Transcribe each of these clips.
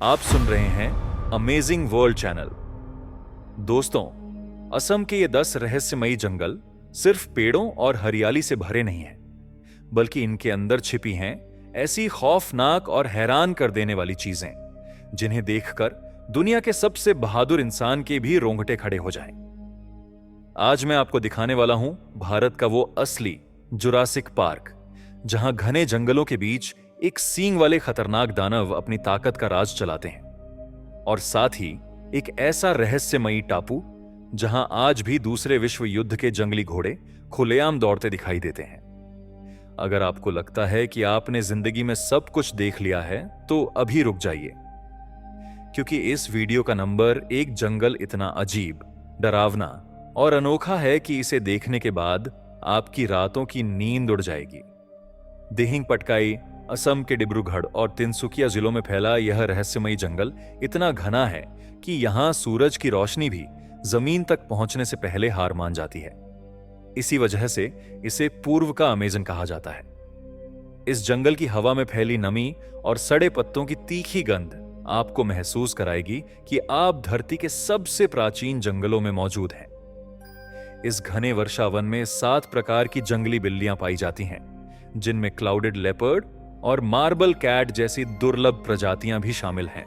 आप सुन रहे हैं अमेजिंग वर्ल्ड चैनल। दोस्तों, असम के ये 10 रहस्यमयी जंगल सिर्फ पेड़ों और हरियाली से भरे नहीं हैं, बल्कि इनके अंदर छिपी हैं ऐसी खौफनाक और हैरान कर देने वाली चीजें जिन्हें देखकर दुनिया के सबसे बहादुर इंसान के भी रोंगटे खड़े हो जाएं। आज मैं आपको दिखाने वाला हूं भारत का वो असली जुरासिक पार्क, जहां घने जंगलों के बीच एक सींग वाले खतरनाक दानव अपनी ताकत का राज चलाते हैं, और साथ ही एक ऐसा रहस्यमयी टापू जहां आज भी दूसरे विश्व युद्ध के जंगली घोड़े खुलेआम दौड़ते दिखाई देते हैं। अगर आपको लगता है कि आपने जिंदगी में सब कुछ देख लिया है तो अभी रुक जाइए, क्योंकि इस वीडियो का नंबर एक जंगल इतना अजीब, डरावना और अनोखा है कि इसे देखने के बाद आपकी रातों की नींद उड़ जाएगी। दिहिंग पटकाई, असम के डिब्रूगढ़ और तिनसुकिया जिलों में फैला यह रहस्यमयी जंगल इतना घना है कि यहां सूरज की रोशनी भी जमीन तक पहुंचने से पहले हार मान जाती है। इसी वजह से इसे पूर्व का अमेजन कहा जाता है। इस जंगल की हवा में फैली नमी और सड़े पत्तों की तीखी गंध आपको महसूस कराएगी कि आप धरती के सबसे प्राचीन जंगलों में मौजूद हैं। इस घने वर्षावन में 7 प्रकार की जंगली बिल्लियां पाई जाती हैं, जिनमें क्लाउडेड लेपर्ड और मार्बल कैट जैसी दुर्लभ प्रजातियां भी शामिल हैं।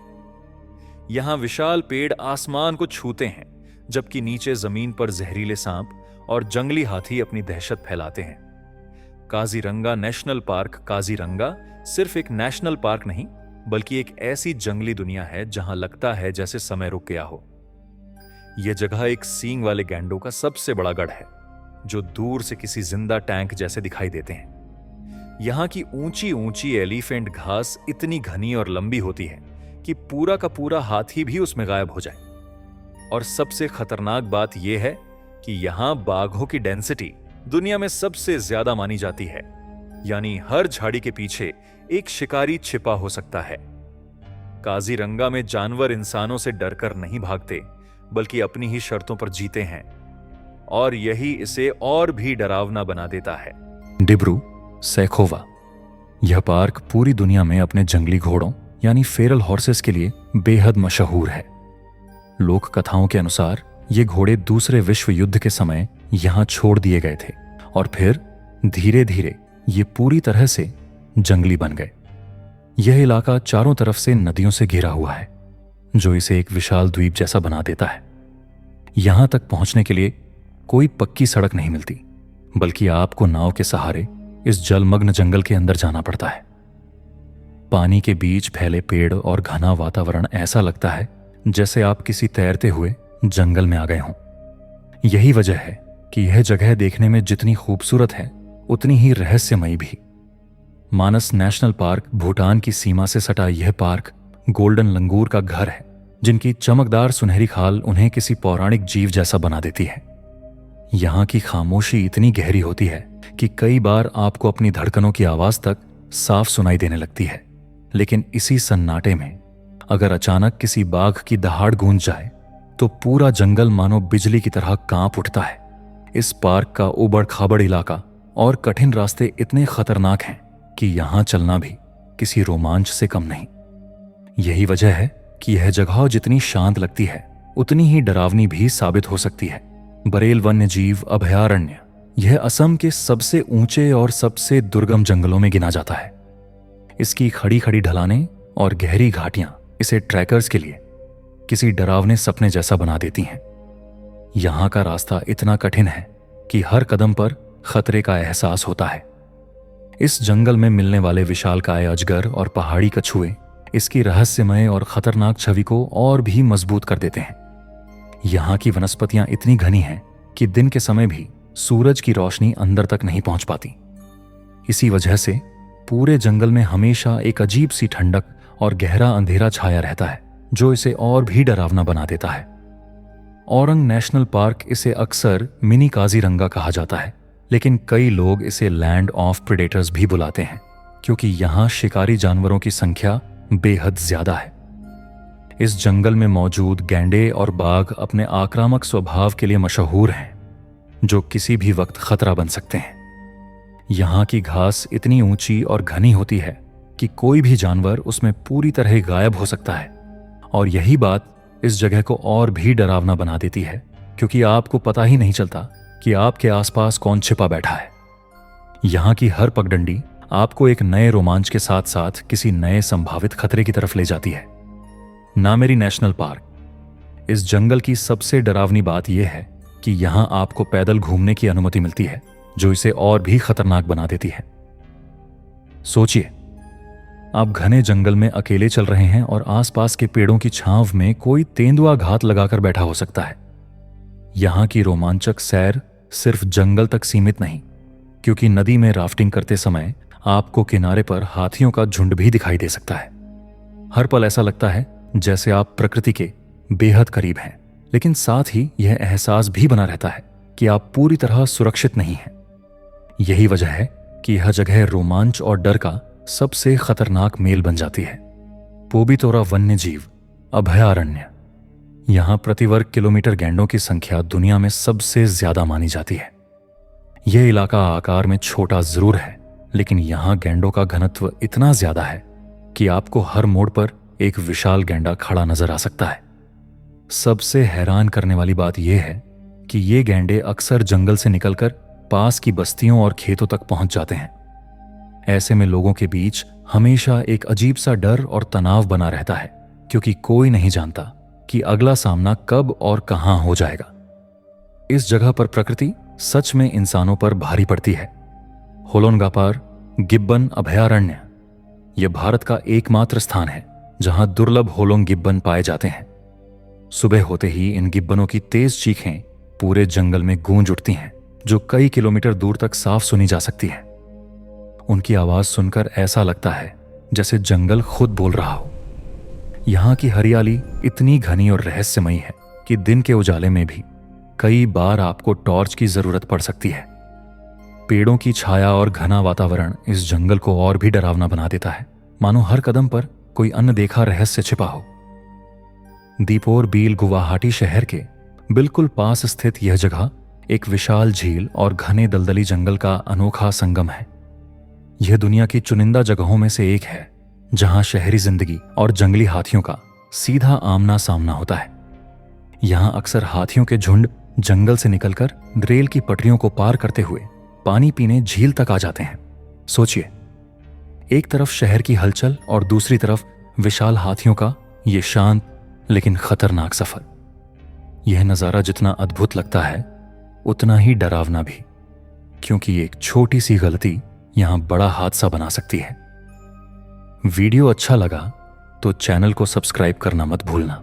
यहां विशाल पेड़ आसमान को छूते हैं, जबकि नीचे जमीन पर जहरीले सांप और जंगली हाथी अपनी दहशत फैलाते हैं। काजीरंगा नेशनल पार्क काजीरंगा सिर्फ एक नेशनल पार्क नहीं, बल्कि एक ऐसी जंगली दुनिया है जहां लगता है जैसे समय रुक गया हो। यह जगह एक सींग वाले गैंडों का सबसे बड़ा गढ़ है, जो दूर से किसी जिंदा टैंक जैसे दिखाई देते हैं। यहां की ऊंची ऊंची एलिफेंट घास इतनी घनी और लंबी होती है कि पूरा का पूरा हाथी भी उसमें गायब हो जाए। और सबसे खतरनाक बात यह है कि यहां बाघों की डेंसिटी दुनिया में सबसे ज्यादा मानी जाती है, यानी हर झाड़ी के पीछे एक शिकारी छिपा हो सकता है। काजीरंगा में जानवर इंसानों से डरकर नहीं भागते, बल्कि अपनी ही शर्तों पर जीते हैं, और यही इसे और भी डरावना बना देता है। डिब्रू सैखोवा यह पार्क पूरी दुनिया में अपने जंगली घोड़ों यानी फेरल हॉर्सेस के लिए बेहद मशहूर है। लोक कथाओं के अनुसार ये घोड़े दूसरे विश्व युद्ध के समय यहां छोड़ दिए गए थे, और फिर धीरे धीरे ये पूरी तरह से जंगली बन गए। यह इलाका चारों तरफ से नदियों से घिरा हुआ है, जो इसे एक विशाल द्वीप जैसा बना देता है। यहां तक पहुंचने के लिए कोई पक्की सड़क नहीं मिलती, बल्कि आपको नाव के सहारे इस जलमग्न जंगल के अंदर जाना पड़ता है। पानी के बीच फैले पेड़ और घना वातावरण ऐसा लगता है जैसे आप किसी तैरते हुए जंगल में आ गए हों। यही वजह है कि यह जगह देखने में जितनी खूबसूरत है, उतनी ही रहस्यमयी भी। मानस नेशनल पार्क भूटान की सीमा से सटा यह पार्क गोल्डन लंगूर का घर है, जिनकी चमकदार सुनहरी खाल उन्हें किसी पौराणिक जीव जैसा बना देती है। यहां की खामोशी इतनी गहरी होती है कि कई बार आपको अपनी धड़कनों की आवाज तक साफ सुनाई देने लगती है। लेकिन इसी सन्नाटे में अगर अचानक किसी बाघ की दहाड़ गूंज जाए तो पूरा जंगल मानो बिजली की तरह कांप उठता है। इस पार्क का उबड़ खाबड़ इलाका और कठिन रास्ते इतने खतरनाक हैं कि यहां चलना भी किसी रोमांच से कम नहीं। यही वजह है कि यह जगह जितनी शांत लगती है, उतनी ही डरावनी भी साबित हो सकती है। बरेल वन्य जीव अभयारण्य यह असम के सबसे ऊंचे और सबसे दुर्गम जंगलों में गिना जाता है। इसकी खड़ी खड़ी ढलानें और गहरी घाटियां इसे ट्रैकर्स के लिए किसी डरावने सपने जैसा बना देती हैं। यहां का रास्ता इतना कठिन है कि हर कदम पर खतरे का एहसास होता है। इस जंगल में मिलने वाले विशालकाय अजगर और पहाड़ी कछुए इसकी रहस्यमय और खतरनाक छवि को और भी मजबूत कर देते हैं। यहां की वनस्पतियां इतनी घनी हैं कि दिन के समय भी सूरज की रोशनी अंदर तक नहीं पहुंच पाती। इसी वजह से पूरे जंगल में हमेशा एक अजीब सी ठंडक और गहरा अंधेरा छाया रहता है, जो इसे और भी डरावना बना देता है। औरंग नेशनल पार्क इसे अक्सर मिनी काजीरंगा कहा जाता है, लेकिन कई लोग इसे लैंड ऑफ प्रेडेटर्स भी बुलाते हैं, क्योंकि यहां शिकारी जानवरों की संख्या बेहद ज्यादा है। इस जंगल में मौजूद गैंडे और बाघ अपने आक्रामक स्वभाव के लिए मशहूर हैं, जो किसी भी वक्त खतरा बन सकते हैं। यहां की घास इतनी ऊंची और घनी होती है कि कोई भी जानवर उसमें पूरी तरह गायब हो सकता है, और यही बात इस जगह को और भी डरावना बना देती है, क्योंकि आपको पता ही नहीं चलता कि आपके आसपास कौन छिपा बैठा है। यहां की हर पगडंडी आपको एक नए रोमांच के साथ साथ किसी नए संभावित खतरे की तरफ ले जाती है। Nameri national park. इस जंगल की सबसे डरावनी बात यह है कि यहां आपको पैदल घूमने की अनुमति मिलती है, जो इसे और भी खतरनाक बना देती है। सोचिए, आप घने जंगल में अकेले चल रहे हैं और आसपास के पेड़ों की छांव में कोई तेंदुआ घात लगाकर बैठा हो सकता है। यहां की रोमांचक सैर सिर्फ जंगल तक सीमित नहीं, क्योंकि नदी में राफ्टिंग करते समय आपको किनारे पर हाथियों का झुंड भी दिखाई दे सकता है। हर पल ऐसा लगता है जैसे आप प्रकृति के बेहद करीब हैं, लेकिन साथ ही यह एहसास भी बना रहता है कि आप पूरी तरह सुरक्षित नहीं हैं। यही वजह है कि यह जगह रोमांच और डर का सबसे खतरनाक मेल बन जाती है। पोबितोरा वन्य जीव अभयारण्य। यहां प्रति वर्ग किलोमीटर गैंडों की संख्या दुनिया में सबसे ज्यादा मानी जाती है। यह इलाका आकार में छोटा जरूर है, लेकिन यहां गैंडों का घनत्व इतना ज्यादा है कि आपको हर मोड़ पर एक विशाल गैंडा खड़ा नजर आ सकता है। सबसे हैरान करने वाली बात यह है कि ये गैंडे अक्सर जंगल से निकलकर पास की बस्तियों और खेतों तक पहुंच जाते हैं। ऐसे में लोगों के बीच हमेशा एक अजीब सा डर और तनाव बना रहता है, क्योंकि कोई नहीं जानता कि अगला सामना कब और कहां हो जाएगा। इस जगह पर प्रकृति सच में इंसानों पर भारी पड़ती है। होलोंगापार गिब्बन अभयारण्य। यह भारत का एकमात्र स्थान है जहां दुर्लभ होलोंग गिब्बन पाए जाते हैं। सुबह होते ही इन गिब्बनों की तेज चीखें पूरे जंगल में गूंज उठती हैं, जो कई किलोमीटर दूर तक साफ सुनी जा सकती है। उनकी आवाज सुनकर ऐसा लगता है जैसे जंगल खुद बोल रहा हो। यहां की हरियाली इतनी घनी और रहस्यमयी है कि दिन के उजाले में भी कई बार आपको टॉर्च की जरूरत पड़ सकती है। पेड़ों की छाया और घना वातावरण इस जंगल को और भी डरावना बना देता है, मानो हर कदम पर कोई अनदेखा रहस्य छिपा हो। दीपोर बील गुवाहाटी शहर के बिल्कुल पास स्थित यह जगह एक विशाल झील और घने दलदली जंगल का अनोखा संगम है। यह दुनिया की चुनिंदा जगहों में से एक है जहां शहरी जिंदगी और जंगली हाथियों का सीधा आमना सामना होता है। यहां अक्सर हाथियों के झुंड जंगल से निकलकर रेल की पटरियों को पार करते हुए पानी पीने झील तक आ जाते हैं। सोचिए, एक तरफ शहर की हलचल और दूसरी तरफ विशाल हाथियों का यह शांत लेकिन खतरनाक सफर। यह नजारा जितना अद्भुत लगता है उतना ही डरावना भी, क्योंकि एक छोटी सी गलती यहां बड़ा हादसा बना सकती है। वीडियो अच्छा लगा तो चैनल को सब्सक्राइब करना मत भूलना।